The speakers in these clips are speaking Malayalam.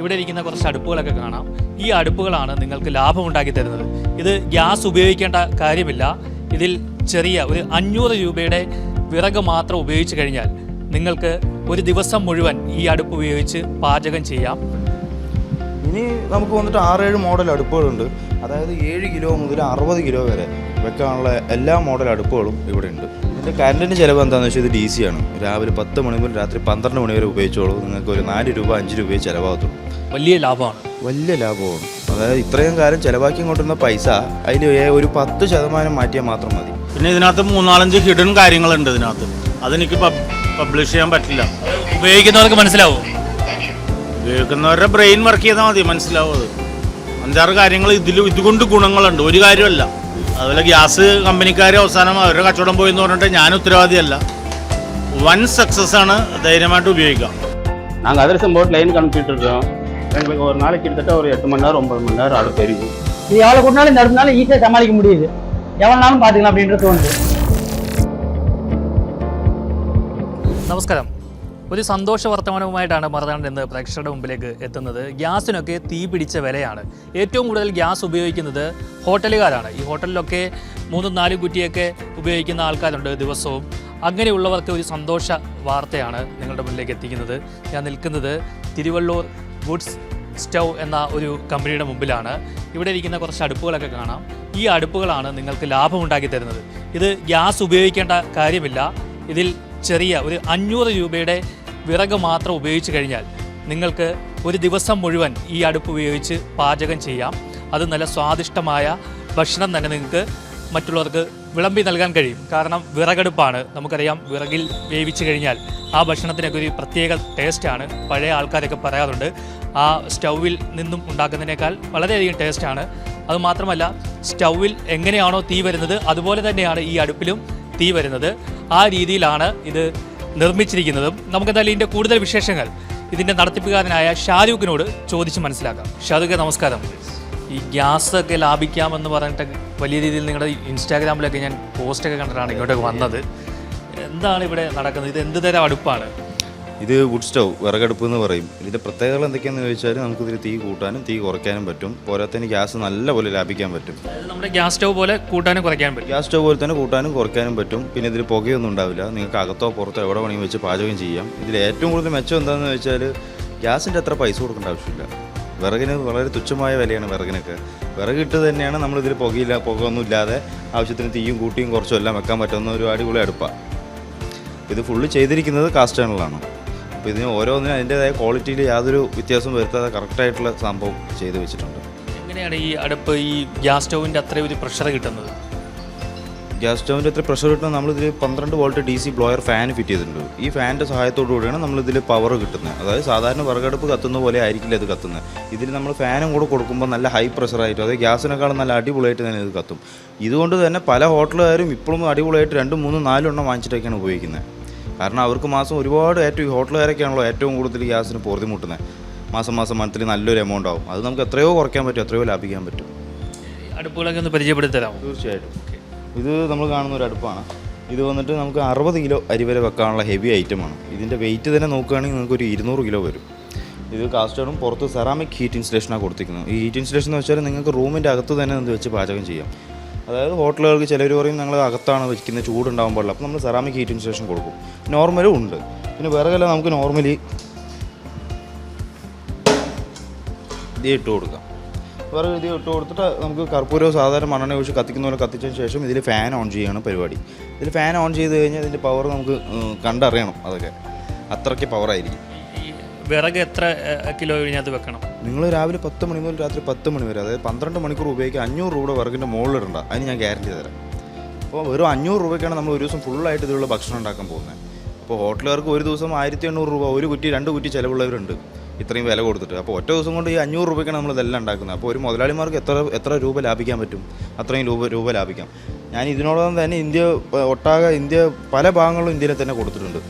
ഇവിടെ ഇരിക്കുന്ന കുറച്ച് അടുപ്പുകളൊക്കെ കാണാം. ഈ അടുപ്പുകളാണ് നിങ്ങൾക്ക് ലാഭമുണ്ടാക്കി തരുന്നത്. ഇത് ഗ്യാസ് ഉപയോഗിക്കേണ്ട കാര്യമില്ല. ഇതിൽ ചെറിയ ഒരു 500 രൂപയുടെ വിറക് മാത്രം ഉപയോഗിച്ച് കഴിഞ്ഞാൽ നിങ്ങൾക്ക് ഒരു ദിവസം മുഴുവൻ ഈ അടുപ്പ് ഉപയോഗിച്ച് പാചകം ചെയ്യാം. ഇനി നമുക്ക് വന്നിട്ട് 6-7 മോഡൽ അടുപ്പുകളുണ്ട്. അതായത് 7 കിലോ മുതൽ 60 കിലോ വരെ വെക്കാനുള്ള എല്ലാ മോഡൽ അടുപ്പുകളും ഇവിടെ ഉണ്ട്. ഇതിൻ്റെ കറണ്ടിൻ്റെ ചിലവ് എന്താണെന്ന് വെച്ചാൽ ഇത് DC ആണ്. രാവിലെ 10 മണി മുതൽ രാത്രി 12 മണി വരെ ഉപയോഗിച്ചോളൂ. നിങ്ങൾക്ക് ഒരു 4 രൂപ 5 രൂപയെ ചിലവാകത്തുള്ളൂ. വലിയ ലാഭമാണ്. വലിയ ലാഭമാണ്. അതായത് ഇത്രയും കാലം ചിലവാക്കി കൊണ്ടിരുന്ന പൈസ അതിൽ ഒരു 10% മാറ്റിയാൽ മാത്രം മതി. പിന്നെ ഇതിനകത്ത് 3-4 ഹിഡൻ കാര്യങ്ങളുണ്ട് ഇതിനകത്ത്. അതെനിക്ക് പബ്ലിഷ് ചെയ്യാൻ പറ്റില്ല. ഉപയോഗിക്കുന്നവർക്ക് മനസ്സിലാവും. ഉപയോഗിക്കുന്നവരുടെ ബ്രെയിൻ വർക്ക് ചെയ്താൽ മതി, മനസ്സിലാവും. അത് 5-6 കാര്യങ്ങൾ ഇതുകൊണ്ട് ഗുണങ്ങളുണ്ട്, ഒരു കാര്യമല്ല. അതുപോലെ ഗ്യാസ് കമ്പനിക്കാർ അവസാനം അവരുടെ കച്ചവടം പോയി എന്ന് പറഞ്ഞിട്ട് ഞാൻ ഉത്തരവാദിയല്ല. വൻ சக்ஸஸ் ആണ്, தைரியமாட்டு ഉപയോഗിക്കാം. நாங்கள் அதிரசம் போட்டு லைன் கணக்கிட்டு இருக்கோம். எங்களுக்கு ஒரு நாளைக்கு கிட்டத்தட்ட ஒரு 8 மணி நேரம் 9 மணி நேரம் அடுப்பு எரியும். இது எவ்வளோ கூட்டினாலும் இந்த அடுப்புனாலும் ஈஸியாக சமாளிக்க முடியுது. எவ்வளோ நாளும் பார்த்துக்கலாம் அப்படின்றது தோணுது. നമസ്കാരം. ഒരു സന്തോഷ വർത്തമാനവുമായിട്ടാണ് മറുനാടൻ ഇന്ന് പ്രേക്ഷകരുടെ മുമ്പിലേക്ക് എത്തുന്നത്. ഗ്യാസിനൊക്കെ തീ പിടിച്ച വിലയാണ്. ഏറ്റവും കൂടുതൽ ഗ്യാസ് ഉപയോഗിക്കുന്നത് ഹോട്ടലുകാരാണ്. ഈ ഹോട്ടലിലൊക്കെ 3-4 കുറ്റിയൊക്കെ ഉപയോഗിക്കുന്ന ആൾക്കാരുണ്ട് ദിവസവും. അങ്ങനെയുള്ളവർക്ക് ഒരു സന്തോഷ വാർത്തയാണ് നിങ്ങളുടെ മുന്നിലേക്ക് എത്തിക്കുന്നത്. ഞാൻ നിൽക്കുന്നത് തിരുവള്ളൂർ വുഡ്സ് സ്റ്റൗ എന്ന ഒരു കമ്പനിയുടെ മുമ്പിലാണ്. ഇവിടെ ഇരിക്കുന്ന കുറച്ച് അടുപ്പുകളൊക്കെ കാണാം. ഈ അടുപ്പുകളാണ് നിങ്ങൾക്ക് ലാഭമുണ്ടാക്കി തരുന്നത്. ഇത് ഗ്യാസ് ഉപയോഗിക്കേണ്ട കാര്യമില്ല. ഇതിൽ ചെറിയ ഒരു 500 രൂപയുടെ വിറക് മാത്രം ഉപയോഗിച്ച് കഴിഞ്ഞാൽ നിങ്ങൾക്ക് ഒരു ദിവസം മുഴുവൻ ഈ അടുപ്പ് ഉപയോഗിച്ച് പാചകം ചെയ്യാം. അത് നല്ല സ്വാദിഷ്ടമായ ഭക്ഷണം തന്നെ നിങ്ങൾക്ക് മറ്റുള്ളവർക്ക് വിളമ്പി നൽകാൻ കഴിയും. കാരണം വിറകടുപ്പാണ്. നമുക്കറിയാം, വിറകിൽ വേവിച്ച് കഴിഞ്ഞാൽ ആ ഭക്ഷണത്തിനൊക്കെ ഒരു പ്രത്യേക ടേസ്റ്റാണ്. പഴയ ആൾക്കാരൊക്കെ പറയാറുണ്ട് ആ സ്റ്റൗവിൽ നിന്നും ഉണ്ടാക്കുന്നതിനേക്കാൾ വളരെയധികം ടേസ്റ്റാണ്. അതുമാത്രമല്ല, സ്റ്റൗവിൽ എങ്ങനെയാണോ തീ വരുന്നത് അതുപോലെ തന്നെയാണ് ഈ അടുപ്പിലും തീ വരുന്നത്. ആ രീതിയിലാണ് ഇത് നിർമ്മിച്ചിരിക്കുന്നതും. നമുക്കെന്തായാലും ഇതിൻ്റെ കൂടുതൽ വിശേഷങ്ങൾ ഇതിൻ്റെ നടത്തിപ്പുകാരനായ ഷാരൂഖിനോട് ചോദിച്ച് മനസ്സിലാക്കാം. ഷാരൂഖ്, നമസ്കാരം. ഈ ഗ്യാസൊക്കെ ലാഭിക്കാമെന്ന് പറഞ്ഞിട്ട് വലിയ രീതിയിൽ നിങ്ങളുടെ ഇൻസ്റ്റാഗ്രാമിലൊക്കെ ഞാൻ പോസ്റ്റൊക്കെ കണ്ടിട്ടാണ് ഇങ്ങോട്ടൊക്കെ വന്നത്. എന്താണ് ഇവിടെ നടക്കുന്നത്? ഇത് എന്ത് തരം അടുപ്പാണ്? ഇത് വുഡ് സ്റ്റൗ, വിറകടുപ്പ് എന്ന് പറയും. ഇതിൻ്റെ പ്രത്യേകത എന്തൊക്കെയാണെന്ന് ചോദിച്ചാൽ നമുക്കിതിൽ തീ കൂട്ടാനും തീ കുറയ്ക്കാനും പറ്റും. പോരാത്തതിന് ഗ്യാസ് നല്ലപോലെ ലാഭിക്കാൻ പറ്റും. നമ്മുടെ ഗ്യാസ് സ്റ്റൗ പോലെ കൂട്ടാനും കുറയ്ക്കാനും പറ്റും. ഗ്യാസ് സ്റ്റൗ പോലെ തന്നെ കൂട്ടാനും കുറയ്ക്കാനും പറ്റും. പിന്നെ ഇതിൽ പുകയൊന്നും ഉണ്ടാവില്ല. നിങ്ങൾക്ക് അകത്തോ പുറത്തോ എവിടെ വേണമെങ്കിൽ വെച്ച് പാചകം ചെയ്യാം. ഇതിൽ ഏറ്റവും കൂടുതൽ മെച്ചം എന്താണെന്ന് വെച്ചാൽ ഗ്യാസിൻ്റെ അത്ര പൈസ കൊടുക്കേണ്ട ആവശ്യമില്ല. വിറകിന് വളരെ തുച്ഛമായ വിലയാണ് വിറകിനൊക്കെ. വിറകിട്ട് തന്നെയാണ് നമ്മളിതിൽ പുകയൊന്നും ഇല്ലാതെ ആവശ്യത്തിന് തീയും കൂട്ടിയും കുറച്ചും എല്ലാം വെക്കാൻ പറ്റുന്ന ഒരു അടിപൊളി അടുപ്പാണ്. ഇത് ഫുള്ള് ചെയ്തിരിക്കുന്നത് കാസ്റ്റ് അയണിലാണ്. അപ്പോൾ ഇതിന് ഓരോന്നിനും അതിൻ്റേതായ ക്വാളിറ്റിയിൽ യാതൊരു വ്യത്യാസവും വരുത്താതെ കറക്റ്റായിട്ടുള്ള സംഭവം ചെയ്ത് വെച്ചിട്ടുണ്ട്. എങ്ങനെയാണ് ഈ അടുപ്പ് ഈ ഗ്യാസ് സ്റ്റൗവിൻ്റെ അത്രയും ഒരു പ്രഷർ കിട്ടുന്നത്? ഗ്യാസ് സ്റ്റൗവിൻ്റെ അത്ര പ്രഷർ കിട്ടുന്നത് നമ്മളിതിൽ 12 volt DC blower fan fit ചെയ്തിട്ടുണ്ട്. ഈ ഫാനിൻ്റെ സഹായത്തോടു കൂടിയാണ് നമ്മളിതിൽ പവർ കിട്ടുന്നത്. അതായത് സാധാരണ വിറകടുപ്പ് കത്തുന്ന പോലെ ആയിരിക്കില്ല ഇത് കത്തുന്നത്. ഇതിൽ നമ്മൾ ഫാനും കൂടെ കൊടുക്കുമ്പോൾ നല്ല ഹൈ പ്രഷറായിട്ട്, അതായത് ഗ്യാസിനേക്കാളും നല്ല അടിപൊളിയായിട്ട് തന്നെ ഇത് കത്തും. ഇതുകൊണ്ട് തന്നെ പല ഹോട്ടലുകാരും ഇപ്പോഴും അടിപൊളിയായിട്ട് 2, 3, 4 എണ്ണം വാങ്ങിച്ചിട്ടൊക്കെയാണ് ഉപയോഗിക്കുന്നത്. കാരണം അവർക്ക് മാസം ഒരുപാട് ഈ ഹോട്ടലുകാരൊക്കെയാണല്ലോ ഏറ്റവും കൂടുതൽ ഗ്യാസിന് പൊറുതി മുട്ടുന്നത്. മാസം മന്ത്ലി നല്ലൊരു എമൗണ്ട് ആവും. അത് നമുക്ക് എത്രയോ കുറയ്ക്കാൻ പറ്റും, എത്രയോ ലാഭിക്കാൻ പറ്റും. അടുപ്പുകളൊക്കെ ഒന്ന് പരിചയപ്പെടുത്തി തരാമോ? തീർച്ചയായിട്ടും. ഇത് നമ്മൾ കാണുന്ന ഒരു അടുപ്പാണ്. ഇത് വന്നിട്ട് നമുക്ക് 60 കിലോ അരി വരെ വെക്കാനുള്ള ഹെവി ഐറ്റമാണ്. ഇതിൻ്റെ വെയിറ്റ് തന്നെ നോക്കുകയാണെങ്കിൽ നമുക്കൊരു 200 കിലോ വരും. ഇത് കാസ്റ്റോടും പുറത്ത് സെറാമിക് ഹീറ്റ് ഇൻസ്റ്റലേഷനാണ് കൊടുത്തിരിക്കുന്നത്. ഈ ഹീറ്റ് ഇൻസ്റ്റലേഷൻ എന്ന് വെച്ചാൽ നിങ്ങൾക്ക് റൂമിൻ്റെ അകത്ത് തന്നെ ഇത് വെച്ച് പാചകം ചെയ്യാം. അതായത് ഹോട്ടലുകൾക്ക് ചിലർ പറയും ഞങ്ങൾ അകത്താണ് വയ്ക്കുന്നത്, ചൂടുണ്ടാകാൻ പാടില്ല. അപ്പോൾ നമ്മൾ സെറാമിക് ഹീറ്റ് ഇൻസ്റ്റലേഷൻ കൊടുക്കും. നോർമലും ഉണ്ട്. പിന്നെ വിറകെല്ലാം നമുക്ക് നോർമലി ഇത് ഇട്ട് കൊടുക്കാം. വിറക് ഇത് ഇട്ട് കൊടുത്തിട്ട് നമുക്ക് കർപ്പൂരവും സാധാരണ മണ്ണെണ്ണ ഒഴിച്ച് കത്തിക്കുന്ന പോലെ കത്തിച്ചതിന് ശേഷം ഇതിൽ ഫാൻ ഓൺ ചെയ്യുകയാണ് പരിപാടി. ഇതിൽ ഫാൻ ഓൺ ചെയ്ത് കഴിഞ്ഞാൽ ഇതിൻ്റെ പവർ നമുക്ക് കണ്ടറിയണം. അതൊക്കെ അത്രയ്ക്ക് പവറായിരിക്കും. വിറക് എത്ര കിലോ ഇതിനകത്ത് വെക്കണം? നിങ്ങൾ രാവിലെ 10 മണി മുതൽ രാത്രി 10 മണി വരെ, അതായത് 12 മണിക്കൂർ ഉപയോഗിക്കുക. 500 രൂപയുടെ വിറകിൻ്റെ മുകളിലിടണ്ട. അതിന് ഞാൻ ഗ്യാരണ്ടി തരാം. അപ്പോൾ വെറും 500 രൂപയ്ക്കാണ് നമ്മൾ ഒരു ദിവസം ഫുള്ളായിട്ട് ഇതിലുള്ള ഭക്ഷണം ഉണ്ടാക്കാൻ പോകുന്നത്. അപ്പോൾ ഹോട്ടലുകാർക്ക് ഒരു ദിവസം 1800 രൂപ, ഒരു കുറ്റി 2 കുറ്റി ചിലവുള്ളവരുണ്ട് ഇത്രയും വില കൊടുത്തിട്ട്. അപ്പോൾ ഒറ്റ ദിവസം കൊണ്ട് ഈ 500 രൂപയ്ക്കാണ് നമ്മളിതെല്ലാം ഉണ്ടാക്കുന്നത്. അപ്പോൾ ഒരു മുതലാളിമാർക്ക് എത്ര രൂപ ലാഭിക്കാൻ പറ്റും? അത്രയും രൂപ ലാഭിക്കാം. ഞാൻ ഇതിനോടൊപ്പം തന്നെ ഇന്ത്യ പല ഭാഗങ്ങളിലും ഇന്ത്യയിൽ തന്നെ കൊടുത്തിട്ടുണ്ട്.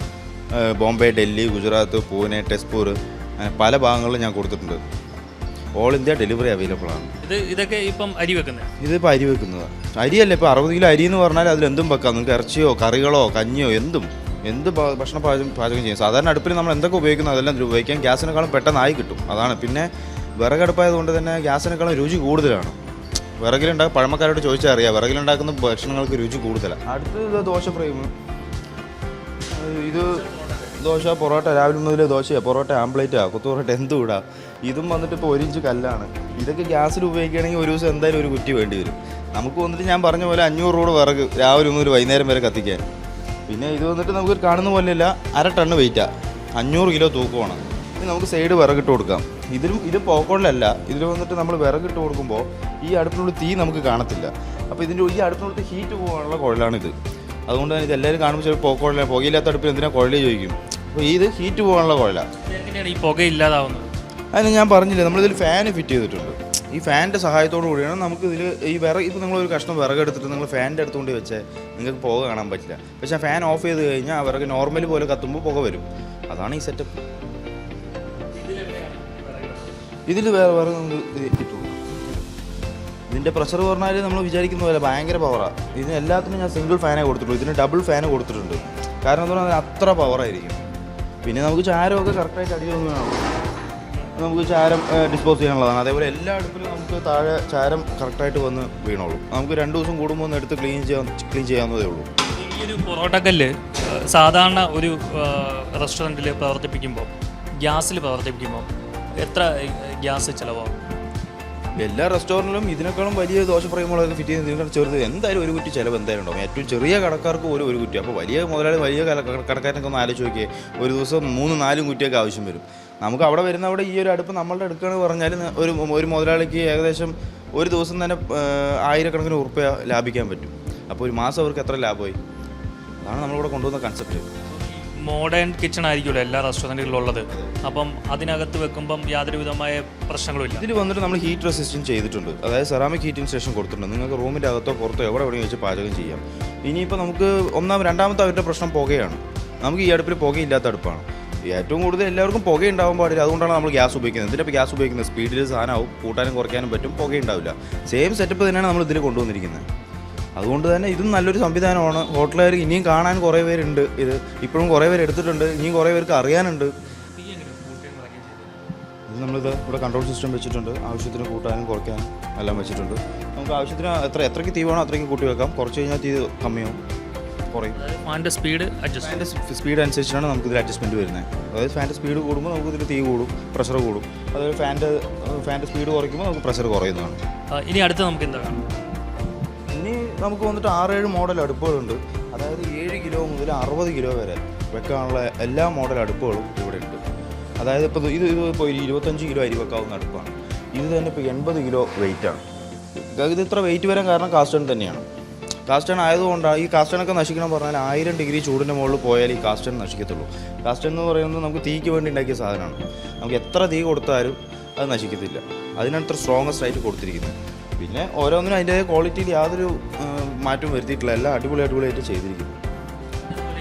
ബോംബെ, ഡൽഹി, ഗുജറാത്ത്, പൂനെ, ടെസ്പൂർ, അങ്ങനെ പല ഭാഗങ്ങളിലും ഞാൻ കൊടുത്തിട്ടുണ്ട്. ഓൾ ഇന്ത്യ ഡെലിവറി അവൈലബിൾ ആണ്. ഇതൊക്കെ ഇപ്പം അരി വെക്കുന്നത്? ഇതിപ്പോൾ അരി വെക്കുന്നതാണ്. അരിയല്ല, ഇപ്പോൾ 60 കിലോ അരി എന്ന് പറഞ്ഞാൽ അതിലെന്തും വെക്കാം. നിങ്ങൾക്ക് ഇറച്ചിയോ കറികളോ കഞ്ഞിയോ എന്തും എന്ത് ഭക്ഷണം പാചകം ചെയ്യും. സാധാരണ അടുപ്പിൽ നമ്മൾ എന്തൊക്കെ ഉപയോഗിക്കുന്നു അതെല്ലാം ഉപയോഗിക്കാം. ഗ്യാസിനേക്കാളും പെട്ടെന്നായി കിട്ടും. അതാണ്. പിന്നെ വിറകടുപ്പായതുകൊണ്ട് തന്നെ ഗ്യാസിനേക്കാളും രുചി കൂടുതലാണ്. പഴമക്കാരോട് ചോദിച്ചാൽ അറിയാം, വിറകിലുണ്ടാക്കുന്ന ഭക്ഷണങ്ങൾക്ക് രുചി കൂടുതലാണ്. അടുത്തത് ദോശ ഫ്രെയിം. ഇത് ദോശ, പൊറോട്ട, രാവിലെ മുതൽ ദോശയാണ്, പൊറോട്ട, ആംപ്ലേറ്റാണ്, കൊത്തു പൊറോട്ട, എന്തും ഇടാം. ഇതും വന്നിട്ട് ഇപ്പോൾ 1 ഇഞ്ച് കല്ലാണ്. ഇതൊക്കെ ഗ്യാസിൽ ഉപയോഗിക്കുകയാണെങ്കിൽ ഒരു ദിവസം എന്തായാലും ഒരു കുറ്റി വേണ്ടി വരും. നമുക്ക് വന്നിട്ട് ഞാൻ പറഞ്ഞ പോലെ 500 രൂപ വിറക് രാവിലെ മുതൽ വൈകുന്നേരം വരെ കത്തിക്കാൻ. പിന്നെ ഇത് വന്നിട്ട് നമുക്ക് കാണുന്ന പോലെയല്ല, 1/2 ടണ്ണ് വെയിറ്റാണ്, 500 കിലോ തൂക്കമാണ്. ഇനി നമുക്ക് സൈഡ് വിറകിട്ട് കൊടുക്കാം. ഇത് പോക്കോളിലല്ല. ഇതിൽ വന്നിട്ട് നമ്മൾ വിറകിട്ട് കൊടുക്കുമ്പോൾ ഈ അടുപ്പിനുള്ളിൽ തീ നമുക്ക് കാണത്തില്ല. അപ്പോൾ ഈ അടുപ്പിനുള്ളിൽ ഹീറ്റ് പോകാനുള്ള കുഴലാണിത്. അതുകൊണ്ട് തന്നെ ഇത് എല്ലാവരും കാണുമ്പോൾ ചിലപ്പോൾ പോക്കോളില്ല, പുകയില്ലാത്ത അടുപ്പിൽ എന്തിനാണ് കുഴൽ ചോദിക്കും. അപ്പോൾ ഇത് ഹീറ്റ് പോകാനുള്ള കുഴലാണ്. എങ്ങനെയാണ് ഈ പുക ഇല്ലാതാവുന്നത്? അതിന് ഞാൻ പറഞ്ഞില്ലേ, നമ്മളിതിൽ ഫാന് ഫിറ്റ് ചെയ്തിട്ടുണ്ട്. ഈ ഫാനിൻ്റെ സഹായത്തോടു കൂടിയാണ് നമുക്ക് ഇതിൽ ഈ ഇപ്പോൾ നിങ്ങളൊരു കഷ്ണം വിറകെടുത്തിട്ട് നിങ്ങൾ ഫാനിൻ്റെ അടുത്തുകൊണ്ട് വെച്ചാൽ നിങ്ങൾക്ക് പുക കാണാൻ പറ്റില്ല. പക്ഷേ ഫാൻ ഓഫ് ചെയ്ത് കഴിഞ്ഞാൽ ആ വിറക് നോർമൽ പോലെ കത്തുമ്പോൾ പുക വരും. അതാണ് ഈ സെറ്റപ്പ്. ഇതിൽ വേറെ നമുക്ക് കിട്ടും. ഇതിൻ്റെ പ്രഷർ പറഞ്ഞാൽ നമ്മൾ വിചാരിക്കുന്ന പോലെ ഭയങ്കര പവറാണ്. ഇതിന് എല്ലാത്തിനും ഞാൻ സിംഗിൾ ഫാനേ കൊടുത്തിട്ടുള്ളൂ. ഇതിന് ഡബിൾ ഫാന് കൊടുത്തിട്ടുണ്ട്. കാരണം എന്താ പറഞ്ഞാൽ അത്ര പവറായിരിക്കും. പിന്നെ നമുക്ക് ചാരമൊക്കെ കറക്റ്റായിട്ട് അടിയൊന്നും വേണം. നമുക്ക് ചാരം ഡിസ്പോസ് ചെയ്യാനുള്ളതാണ്. അതേപോലെ എല്ലാ അടുപ്പിലും നമുക്ക് താഴെ ചാരം കറക്റ്റായിട്ട് വന്ന് വീണോളൂ. നമുക്ക് 2 ദിവസം കൂടുമ്പോൾ ഒന്ന് എടുത്ത് ക്ലീൻ ചെയ്യാവുന്നതേ ഉള്ളൂ. ഈ ഒരു പൊറോട്ടക്കല്ല് സാധാരണ ഒരു റെസ്റ്റോറൻറ്റിൽ പ്രവർത്തിപ്പിക്കുമ്പോൾ, ഗ്യാസിൽ പ്രവർത്തിപ്പിക്കുമ്പോൾ എത്ര ഗ്യാസ് ചിലവാകും? എല്ലാ റെസ്റ്റോറൻറ്റിലും ഇതിനേക്കാളും വലിയ ദോശ ഫ്രെയിമുകളൊക്കെ ഫിറ്റ് ചെയ്യുന്ന ഇതിനേക്കാൾ ചെറുത് എന്തായാലും ഒരു കുറ്റി ചിലവ് എന്തായാലും ഉണ്ടാവും. ഏറ്റവും ചെറിയ കടക്കാർക്ക് പോലും ഒരു കുറ്റി. അപ്പോൾ വലിയ മുതലാളി, വലിയ കടക്കാരനൊക്കെ ഒന്ന് ആലോചിച്ച് നോക്കിയേ, ഒരു ദിവസം 3-4 കുറ്റിയൊക്കെ ആവശ്യം വരും. നമുക്ക് അവിടെ വരുന്നവിടെ ഈ ഒരു അടുപ്പ് നമ്മളുടെ എടുക്കുകയാണെന്ന് പറഞ്ഞാൽ ഒരു മുതലാളിക്ക് ഏകദേശം ഒരു ദിവസം തന്നെ 1000 ഉറുപ്പിക ലാഭിക്കാൻ പറ്റും. അപ്പോൾ ഒരു മാസം അവർക്ക് എത്ര ലാഭമായി? അതാണ് നമ്മളിവിടെ കൊണ്ടുവന്ന കൺസെപ്റ്റ്. മോഡേൺ കിച്ചൺ ആയിരിക്കുമല്ലോ എല്ലാ റെസ്റ്റോറൻറ്റുകളിലുള്ളത്. അപ്പം അതിനകത്ത് വെക്കുമ്പം യാതൊരു വിധമായ പ്രശ്നങ്ങളും ഇല്ല. ഇതിൽ വന്നിട്ട് നമ്മൾ ഹീറ്റ് റെസിസ്റ്റൻസ് ചെയ്തിട്ടുണ്ട്. അതായത് സെറാമിക് ഹീറ്റിംഗ് സ്റ്റേഷൻ കൊടുത്തിട്ടുണ്ട്. നിങ്ങൾക്ക് റൂമിൻ്റെ അകത്തോ പുറത്തോ എവിടെ വെച്ച് പാചകം ചെയ്യാം. ഇനിയിപ്പോൾ നമുക്ക് രണ്ടാമത്തെ അവരുടെ പ്രശ്നം പുകയാണ്. നമുക്ക് ഈ അടുപ്പിൽ പുകയില്ലാത്ത അടുപ്പാണ്. ഏറ്റവും കൂടുതൽ എല്ലാവർക്കും പുക ഉണ്ടാവാൻ പാടില്ല. അതുകൊണ്ടാണ് നമ്മൾ ഗ്യാസ് ഉപയോഗിക്കുന്നത്. എന്തിനാണ് ഗ്യാസ് ഉപയോഗിക്കുന്നത്? സ്പീഡിൽ സാധനമാവും, കൂട്ടാനും കുറയ്ക്കാനും പറ്റും, പുകയുണ്ടാവില്ല. സെയിം സെറ്റപ്പ് തന്നെയാണ് നമ്മൾ ഇതിൽ കൊണ്ടുവന്നിരിക്കുന്നത്. അതുകൊണ്ട് തന്നെ ഇതും നല്ലൊരു സംവിധാനമാണ്. ഹോട്ടലുകാർ ഇനിയും കാണാൻ കുറേ പേരുണ്ട്. ഇത് ഇപ്പോഴും കുറേ പേര് എടുത്തിട്ടുണ്ട്. ഇനിയും കുറേ പേർക്ക് അറിയാനുണ്ട്. ഇത് നമ്മളിത് ഇവിടെ കൺട്രോൾ സിസ്റ്റം വെച്ചിട്ടുണ്ട്. ആവശ്യത്തിന് കൂട്ടാനും കുറയ്ക്കാനും എല്ലാം വെച്ചിട്ടുണ്ട്. നമുക്ക് ആവശ്യത്തിന് എത്രയ്ക്ക് തീ വേണോ അത്രയ്ക്ക് കൂട്ടി വെക്കാം. കുറച്ച് കഴിഞ്ഞാൽ തീ കമ്മിയാവും, കുറയും. ഫാനിൻ്റെ സ്പീഡ് സ്പീഡ് അനുസരിച്ചാണ് നമുക്ക് ഇതിൽ അഡ്ജസ്റ്റ്മെൻറ്റ് വരുന്നത്. അതായത് ഫാനിൻ്റെ സ്പീഡ് കൂടുമ്പോൾ നമുക്ക് ഇതിൽ തീ കൂടും, പ്രഷർ കൂടും. അതായത് ഫാനിൻ്റെ സ്പീഡ് കുറയ്ക്കുമ്പോൾ നമുക്ക് പ്രഷർ കുറയുന്നതാണ്. ഇനി അടുത്ത് നമുക്ക് എന്താ കാണും? ഇനി നമുക്ക് വന്നിട്ട് 6-7 മോഡൽ അടുപ്പുകളുണ്ട്. അതായത് 7 കിലോ മുതൽ 60 കിലോ വരെ വെക്കാനുള്ള എല്ലാ മോഡൽ അടുപ്പുകളും ഇവിടെ ഉണ്ട്. അതായത് ഇപ്പോൾ ഇപ്പോൾ 25 കിലോ അരി വെക്കാവുന്ന അടുപ്പാണ്. ഇത് തന്നെ ഇപ്പോൾ 80 കിലോ വെയിറ്റാണ്. ഇത് ഇത്ര വെയിറ്റ് വരാൻ കാരണം കാസ്റ്റേൺ തന്നെയാണ്. കാസ്റ്റേൺ ആയതുകൊണ്ടാണ്. ഈ കാസ്റ്റേണൊക്കെ നശിക്കണം പറഞ്ഞാൽ 1000 ഡിഗ്രി ചൂടിൻ്റെ മുകളിൽ പോയാൽ ഈ കാസ്റ്റേൺ നശിക്കത്തുള്ളൂ. കാസ്റ്റേൺ എന്ന് പറയുന്നത് നമുക്ക് തീക്ക് വേണ്ടി ഉണ്ടാക്കിയ സാധനമാണ്. നമുക്ക് എത്ര തീ കൊടുത്താലും അത് നശിക്കത്തില്ല. അതിനത്ര സ്ട്രോങ്ങസ്റ്റ് ആയിട്ട് കൊടുത്തിരിക്കുന്നത്. പിന്നെ ഓരോന്നിനും അതിൻ്റെ ക്വാളിറ്റിയിൽ യാതൊരു മാറ്റവും വരുത്തിയിട്ടില്ല. എല്ലാം അടിപൊളിയായിട്ട് ചെയ്തിരിക്കുന്നു.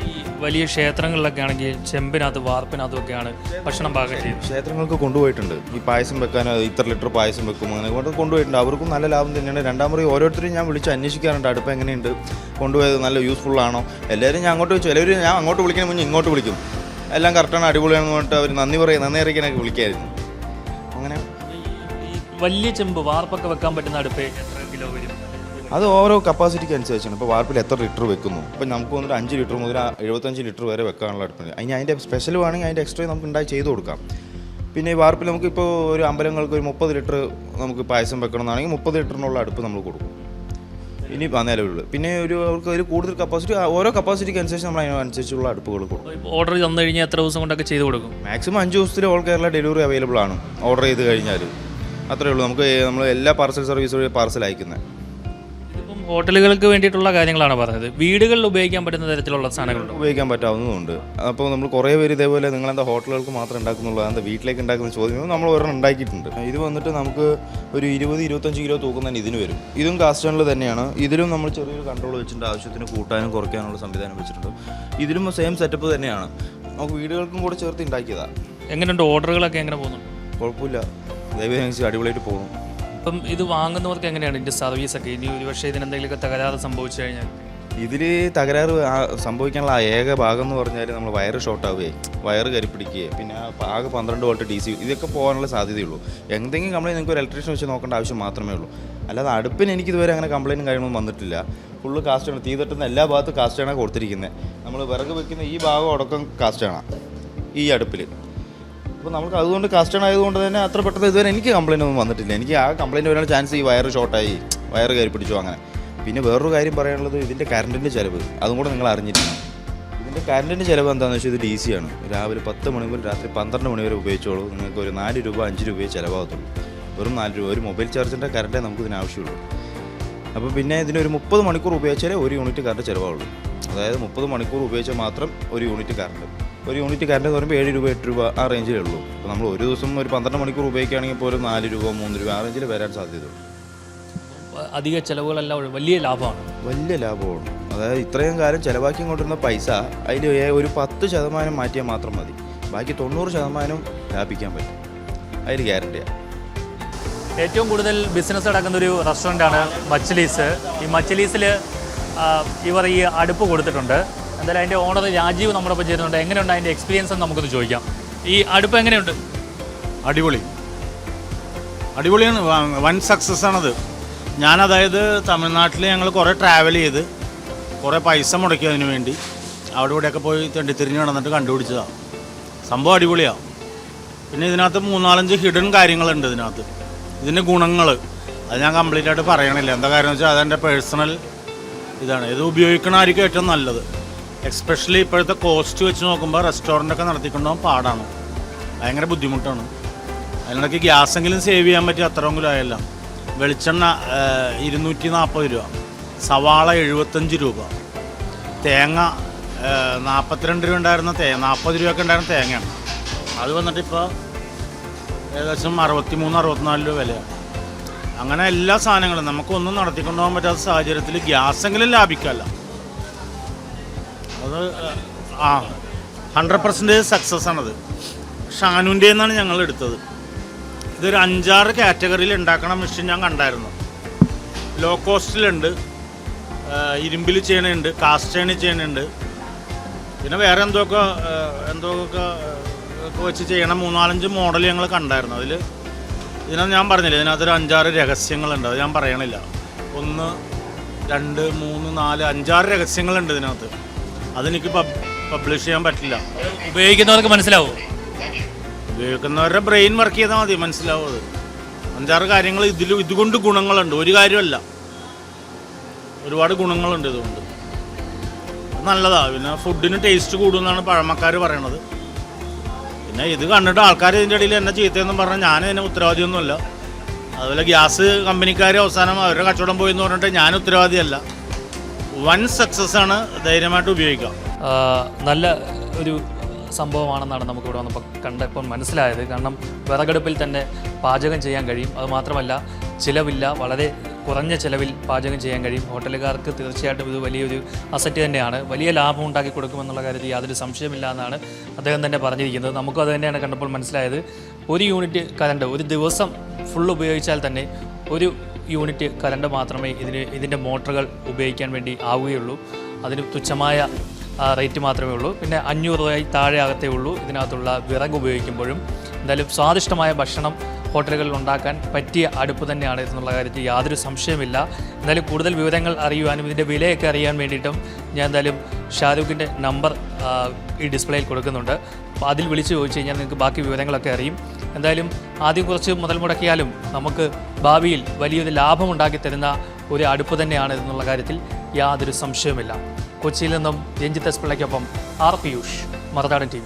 ഈ വലിയ ക്ഷേത്രങ്ങളിലൊക്കെ ആണെങ്കിൽ ചെമ്പിനകത്ത് വാർപ്പിനകത്തൊക്കെയാണ് ഭക്ഷണം പാകം ചെയ്യുന്നത്. ക്ഷേത്രങ്ങൾക്ക് കൊണ്ടുപോയിട്ടുണ്ട്. ഈ പായസം വെക്കാൻ ഇത്ര ലിറ്റർ പായസം വെക്കും, അങ്ങനെ കൊണ്ട് കൊണ്ടുപോയിട്ടുണ്ട്. അവർക്കും നല്ല ലാഭം തന്നെയാണ്. രണ്ടാമത് ഓരോരുത്തരും ഞാൻ വിളിച്ച് അന്വേഷിക്കാറുണ്ട് അടുപ്പ് എങ്ങനെയുണ്ട്, കൊണ്ടുപോയത് നല്ല യൂസ്ഫുള്ളാണോ. എല്ലാവരും ഞാൻ അങ്ങോട്ട് വെച്ചു. എല്ലാവരും ഞാൻ അങ്ങോട്ട് വിളിക്കുന്ന മുന്നേ ഇങ്ങോട്ട് വിളിക്കും. എല്ലാം കറക്റ്റാണ്, അടിപൊളിയാണെന്ന് പറഞ്ഞിട്ട് അവർ നന്ദി അറിയിക്കാനൊക്കെ വിളിക്കായിരുന്നു. അങ്ങനെ വലിയ ചെമ്പ് വാർപ്പൊക്കെ വെക്കാൻ പറ്റുന്ന അടുപ്പ് എത്ര കിലോ വരും? അത് ഓരോ കപ്പാസിറ്റിക്ക് അനുസരിച്ചാണ്. ഇപ്പോൾ വാർപ്പിൽ എത്ര ലിറ്റർ വെക്കുന്നു. ഇപ്പോൾ നമുക്ക് വന്നിട്ട് 5 ലിറ്റർ മുതൽ 75 ലിറ്റർ വരെ വെക്കാനുള്ള അടുപ്പുണ്ട്. അതിൻ്റെ സ്പെഷ്യൽ വേണമെങ്കിൽ അതിൻ്റെ എക്സ്ട്രാ നമുക്ക് ഉണ്ടായി ചെയ്ത് കൊടുക്കാം. പിന്നെ ഈ വാർപ്പിൽ നമുക്കിപ്പോൾ ഒരു അമ്പലങ്ങൾക്ക് ഒരു 30 ലിറ്റർ നമുക്ക് പായസം വെക്കണമെന്നാണെങ്കിൽ 30 ലിറ്ററിനുള്ള അടുപ്പ് നമ്മൾ കൊടുക്കും. ഇനി നിലവിലുള്ളത് പിന്നെ അവർക്ക് അതിൽ കൂടുതൽ കപ്പാസിറ്റി, ഓരോ കപ്പാസിറ്റിക്ക് അനുസരിച്ച് നമ്മൾ അതിനനുസരിച്ചുള്ള അടുപ്പുകൾ കൊടുക്കും. ഓർഡർ തന്നു കഴിഞ്ഞാൽ എത്ര ദിവസം കൊണ്ടൊക്കെ ചെയ്ത് കൊടുക്കും? മാക്സിമം 5 ദിവസത്തിൽ ഓൾ കേരള ഡെലിവറി അവൈലബിൾ ആണ്. ഓർഡർ ചെയ്ത് കഴിഞ്ഞാൽ അത്രയേ ഉള്ളൂ. നമ്മൾ എല്ലാ പാർസൽ സർവീസ് വഴി പാർസൽ അയക്കുന്നത്. ഇതിപ്പം ഹോട്ടലുകൾക്ക് വേണ്ടിയിട്ടുള്ള കാര്യങ്ങളാണ് പറഞ്ഞത്. വീടുകളിൽ ഉപയോഗിക്കാൻ പറ്റുന്ന തരത്തിലുള്ള സാധനങ്ങളുണ്ട്, ഉപയോഗിക്കാൻ പറ്റാവുന്നതുണ്ട്. അപ്പോൾ നമ്മൾ കുറേ പേര് ഇതേപോലെ നിങ്ങളെന്താ ഹോട്ടലുകൾക്ക് മാത്രം ഉണ്ടാക്കുന്നുള്ളൂ, എന്താ വീട്ടിലേക്ക് ഉണ്ടാക്കുന്ന ചോദ്യം നമ്മൾ ഒരെണ്ണം ഉണ്ടാക്കിയിട്ടുണ്ട്. ഇത് വന്നിട്ട് നമുക്ക് ഒരു 20-25 കിലോ തൂക്കം തന്നെ ഇതിന് വരും. ഇതും കാസ്റ്റേണിൽ തന്നെയാണ്. ഇതിലും നമ്മൾ ചെറിയൊരു കൺട്രോൾ വെച്ചിട്ടുണ്ട്. ആവശ്യത്തിന് കൂട്ടാനും കുറയ്ക്കാനുള്ള സംവിധാനം വെച്ചിട്ടുണ്ട്. ഇതിലും സെയിം സെറ്റപ്പ് തന്നെയാണ്. നമുക്ക് വീടുകൾക്കും കൂടെ ചേർത്ത് ഉണ്ടാക്കിയതാണ്. എങ്ങനെയുണ്ട് ഓർഡറുകളൊക്കെ എങ്ങനെ പോകുന്നുണ്ട്? കുഴപ്പമില്ല, ദൈവം അടിപൊളിയായിട്ട് പോകും. അപ്പം ഇത് വാങ്ങുന്നവർക്ക് എങ്ങനെയാണ് ഇതിൻ്റെ സർവീസൊക്കെ? ഇനി ഒരു പക്ഷേ ഇതിനെന്തെങ്കിലുമൊക്കെ തകരാറ് സംഭവിച്ചു കഴിഞ്ഞാൽ ഇതിൽ തകരാറ് സംഭവിക്കാനുള്ള ഏക ഭാഗം എന്ന് പറഞ്ഞാൽ നമ്മൾ വയറ് ഷോർട്ടാവുകയും വയറ് കരിപ്പിടിക്കുകയും പിന്നെ ആകെ 12 വോൾട്ട് DC ഇതൊക്കെ പോകാനുള്ള സാധ്യതയുള്ളൂ. എന്തെങ്കിലും കംപ്ലയിൻറ്റ് നിങ്ങൾക്ക് ഒരു ഇലക്ട്രീഷ്യൻ വെച്ച് നോക്കേണ്ട ആവശ്യം മാത്രമേ ഉള്ളൂ. അല്ലാതെ അടുപ്പിന് എനിക്കിതുവരെ അങ്ങനെ കംപ്ലയിൻറ്റും കാര്യങ്ങളൊന്നും വന്നിട്ടില്ല. ഫുള്ള് കാസ്റ്റാണ്, തീ തട്ടുന്ന എല്ലാ ഭാഗത്തും കാസ്റ്റാണ് കൊടുത്തിരിക്കുന്നത്. നമ്മൾ വിറക് വെക്കുന്ന ഈ ഭാഗം അടക്കം കാസ്റ്റാണ് ഈ അടുപ്പിൽ. അപ്പോൾ നമുക്ക് അതുകൊണ്ട് കാസ്റ്റൺ ആയതുകൊണ്ട് തന്നെ അത്ര പെട്ടെന്ന് ഇതുവരെ എനിക്ക് കംപ്ലയിൻ്റ് ഒന്നും വന്നിട്ടില്ല. എനിക്ക് ആ കംപ്ലയിൻറ്റ് വരാനുള്ള ചാൻസ് ഈ വയറ് ഷോർട്ടായി വയറ് കയറി പിടിച്ചു അങ്ങനെ. പിന്നെ വേറൊരു കാര്യം പറയാനുള്ളത് ഇതിൻ്റെ കറണ്ടിൻ്റെ ചിലവ്, അതും കൂടെ നിങ്ങൾ അറിഞ്ഞിരിക്കണം. ഇതിൻ്റെ കറണ്ടിൻ്റെ ചിലവ് എന്താണെന്ന് വെച്ചാൽ ഇത് DC ആണ്. രാവിലെ 10 മണി മുതൽ രാത്രി 12 മണി വരെ ഉപയോഗിച്ചോളൂ. നിങ്ങൾക്ക് ഒരു 4 രൂപ 5 രൂപയെ ചിലവാകത്തുള്ളൂ. വെറും 4 രൂപ. ഒരു മൊബൈൽ ചാർജിൻ്റെ കറണ്ടേ നമുക്ക് ഇതിന് ആവശ്യമുള്ളൂ. അപ്പോൾ പിന്നെ ഇതിനൊരു 30 മണിക്കൂർ ഉപയോഗിച്ചാലേ 1 യൂണിറ്റ് കറണ്ട് ചിലവാകുള്ളൂ. അതായത് 30 മണിക്കൂർ ഉപയോഗിച്ചാൽ മാത്രം 1 യൂണിറ്റ് കറണ്ട്. 1 യൂണിറ്റ് കറണ്ട് എന്ന് പറയുമ്പോൾ 7 രൂപ 8 രൂപ ആ റേഞ്ചിലേ ഉള്ളൂ. അപ്പോൾ നമ്മൾ ഒരു ദിവസം ഒരു 12 മണിക്കൂർ ഉപയോഗിക്കുകയാണെങ്കിൽ പോലും 4 രൂപ 3 രൂപ ആ റേഞ്ചിൽ വരാൻ സാധ്യതയുള്ളൂ. അധിക ചിലവുകളെല്ലാം വലിയ ലാഭമാണ്. വലിയ ലാഭമാണ്. അതായത് ഇത്രയും കാലം ചിലവാക്കി കൊണ്ടിരുന്ന പൈസ അതിൽ ഒരു 10% മാറ്റിയാൽ മാത്രം മതി. ബാക്കി 90% ലാഭിക്കാൻ പറ്റും. അതിൽ ഗ്യാരണ്ടിയാണ്. ഏറ്റവും കൂടുതൽ ബിസിനസ് നടക്കുന്നൊരു റെസ്റ്റോറൻ്റാണ് മച്ചിലീസ്. ഈ മച്ചിലീസിൽ ഇവർ ഈ അടുപ്പ് കൊടുത്തിട്ടുണ്ട്. എന്തായാലും അതിൻ്റെ ഓണർ രാജീവ് നമ്മളൊപ്പം ചേരുന്നുണ്ട്. എങ്ങനെയുണ്ട് അതിൻ്റെ എക്സ്പീരിയൻസ് എന്ന് നമുക്കൊന്ന് ചോദിക്കാം. ഈ അടുപ്പ് എങ്ങനെയുണ്ട്? അടിപൊളിയാണ്. വൻ സക്സസ് ആണത്. അതായത് തമിഴ്നാട്ടിൽ ഞങ്ങൾ കുറേ ട്രാവൽ ചെയ്ത് കുറേ പൈസ മുടക്കി അതിന് വേണ്ടി അവിടെ ഇവിടെയൊക്കെ പോയി തെണ്ടിത്തിരിഞ്ഞ് നടന്നിട്ട് കണ്ടുപിടിച്ചതാണ്. സംഭവം അടിപൊളിയാണ്. പിന്നെ ഇതിനകത്ത് 3-4 ഹിഡൻ കാര്യങ്ങളുണ്ട് ഇതിനകത്ത്. ഇതിൻ്റെ ഗുണങ്ങൾ അത് ഞാൻ കംപ്ലീറ്റ് ആയിട്ട് പറയണില്ല. എന്താ കാര്യം വെച്ചാൽ അതെൻ്റെ പേഴ്സണൽ ഇതാണ്. ഇത് ഉപയോഗിക്കണമായിരിക്കും ഏറ്റവും നല്ലത്. എക്സ്പെഷ്യലി ഇപ്പോഴത്തെ കോസ്റ്റ് വെച്ച് നോക്കുമ്പോൾ റെസ്റ്റോറൻ്റൊക്കെ നടത്തിക്കൊണ്ടുപോകാൻ പാടാണ്, ഭയങ്കര ബുദ്ധിമുട്ടാണ്. അതിനിടയ്ക്ക് ഗ്യാസെങ്കിലും സേവ് ചെയ്യാൻ പറ്റി അത്രയെങ്കിലും ആയല്ല. വെളിച്ചെണ്ണ 240 രൂപ, സവാള 75 രൂപ, തേങ്ങ 42 രൂപ ഉണ്ടായിരുന്ന 40 രൂപയൊക്കെ ഉണ്ടായിരുന്ന തേങ്ങയാണ്. അത് വന്നിട്ടിപ്പോൾ ഏകദേശം 63-64 രൂപ വിലയാണ്. അങ്ങനെ എല്ലാ സാധനങ്ങളും നമുക്കൊന്നും നടത്തിക്കൊണ്ടുപോകാൻ പറ്റാത്ത സാഹചര്യത്തിൽ ഗ്യാസെങ്കിലും ലാഭിക്കാമല്ല. അത് 100% സക്സസ് ആണത്. ഷാനുൻ്റെ നിന്നാണ് ഞങ്ങൾ എടുത്തത്. ഇതൊരു 5-6 കാറ്റഗറിയിൽ ഉണ്ടാക്കണ മെഷീൻ ഞാൻ കണ്ടായിരുന്നു. ലോ കോസ്റ്റിലുണ്ട്, ഇരുമ്പിൽ ചെയ്യണുണ്ട്, കാസ്റ്റ് അയണിൽ ചെയ്യണുണ്ട്, പിന്നെ വേറെ എന്തൊക്കെ വെച്ച് ചെയ്യണ 3-4 മോഡൽ ഞങ്ങൾ കണ്ടായിരുന്നു. ഇതിനകത്ത് ഞാൻ പറഞ്ഞില്ല, ഇതിനകത്തൊരു 5-6 രഹസ്യങ്ങളുണ്ട്. അത് ഞാൻ പറയണില്ല. 1, 2, 3, 4, 5-6 രഹസ്യങ്ങളുണ്ട് ഇതിനകത്ത്. അതെനിക്ക് പബ്ലിഷ് ചെയ്യാൻ പറ്റില്ല. ഉപയോഗിക്കുന്നവർക്ക് മനസ്സിലാവും. ഉപയോഗിക്കുന്നവരുടെ ബ്രെയിൻ വർക്ക് ചെയ്താൽ മതി, മനസ്സിലാവും. അത് 5-6 കാര്യങ്ങൾ ഇതുകൊണ്ട് ഗുണങ്ങളുണ്ട്. ഒരു കാര്യമല്ല, ഒരുപാട് ഗുണങ്ങളുണ്ട് ഇതുകൊണ്ട്. നല്ലതാണ്. പിന്നെ ഫുഡിന് ടേസ്റ്റ് കൂടുമെന്നാണ് പഴമക്കാർ പറയണത്. പിന്നെ ഇത് കണ്ടിട്ട് ആൾക്കാർ ഇതിൻ്റെ ഇടയിൽ എന്നെ ചീത്തയെന്നും പറഞ്ഞാൽ ഞാൻ ഇതിന് ഉത്തരവാദിയൊന്നുമല്ല. അതുപോലെ ഗ്യാസ് കമ്പനിക്കാർ അവസാനം അവരുടെ കച്ചവടം പോയി എന്ന് പറഞ്ഞിട്ട് ഞാൻ ഉത്തരവാദിയല്ല. വൻ സക്സസ് ആണ്, ധൈര്യമായിട്ട് ഉപയോഗിക്കാം. നല്ല ഒരു സംഭവമാണെന്നാണ് നമുക്കിവിടെ വന്നപ്പോൾ കണ്ടപ്പോൾ മനസ്സിലായത്. കാരണം വിറകടുപ്പിൽ തന്നെ പാചകം ചെയ്യാൻ കഴിയും. അതുമാത്രമല്ല ചിലവില്ല, വളരെ കുറഞ്ഞ ചിലവിൽ പാചകം ചെയ്യാൻ കഴിയും. ഹോട്ടലുകാർക്ക് തീർച്ചയായിട്ടും ഇത് വലിയൊരു അസറ്റ് തന്നെയാണ്. വലിയ ലാഭം ഉണ്ടാക്കി കൊടുക്കുമെന്നുള്ള കാര്യത്തിൽ യാതൊരു സംശയമില്ല എന്നാണ് അദ്ദേഹം തന്നെ പറഞ്ഞിരിക്കുന്നത്. നമുക്കും അത് തന്നെയാണ് കണ്ടപ്പോൾ മനസ്സിലായത്. 1 യൂണിറ്റ് കറണ്ട് ഒരു ദിവസം ഫുൾ ഉപയോഗിച്ചാൽ തന്നെ 1 യൂണിറ്റ് കറണ്ട് മാത്രമേ ഇതിൻ്റെ മോട്ടറുകൾ ഉപയോഗിക്കാൻ വേണ്ടി ആവുകയുള്ളൂ. അതിന് തുച്ഛമായ റേറ്റ് മാത്രമേ ഉള്ളൂ. പിന്നെ 500 രൂപയിൽ താഴെ ആകത്തേ ഉള്ളൂ ഇതിനകത്തുള്ള വിറക് ഉപയോഗിക്കുമ്പോഴും. എന്തായാലും സ്വാദിഷ്ടമായ ഭക്ഷണം ഹോട്ടലുകളിൽ ഉണ്ടാക്കാൻ പറ്റിയ അടുപ്പ് തന്നെയാണ് എന്നുള്ള കാര്യത്തിൽ യാതൊരു സംശയമില്ല. എന്തായാലും കൂടുതൽ വിവരങ്ങൾ അറിയുവാനും ഇതിൻ്റെ വിലയൊക്കെ അറിയാൻ വേണ്ടിയിട്ടും ഞാൻ എന്തായാലും ഷാരൂഖിൻ്റെ നമ്പർ ഈ ഡിസ്പ്ലേയിൽ കൊടുക്കുന്നുണ്ട്. അപ്പോൾ അതിൽ വിളിച്ച് ചോദിച്ചു കഴിഞ്ഞാൽ നിങ്ങൾക്ക് ബാക്കി വിവരങ്ങളൊക്കെ അറിയും. എന്തായാലും ആദ്യം കുറച്ച് മുതൽ മുടക്കിയാലും നമുക്ക് ഭാവിയിൽ വലിയൊരു ലാഭമുണ്ടാക്കി തരുന്ന ഒരു അടുപ്പ് തന്നെയാണ് എന്നുള്ള കാര്യത്തിൽ യാതൊരു സംശയവുമില്ല. കൊച്ചിയിൽ നിന്നും രഞ്ജിത്ത് എസ് പിള്ളയ്ക്കൊപ്പം ആർ പിയൂഷ്, മറുനാടൻ TV.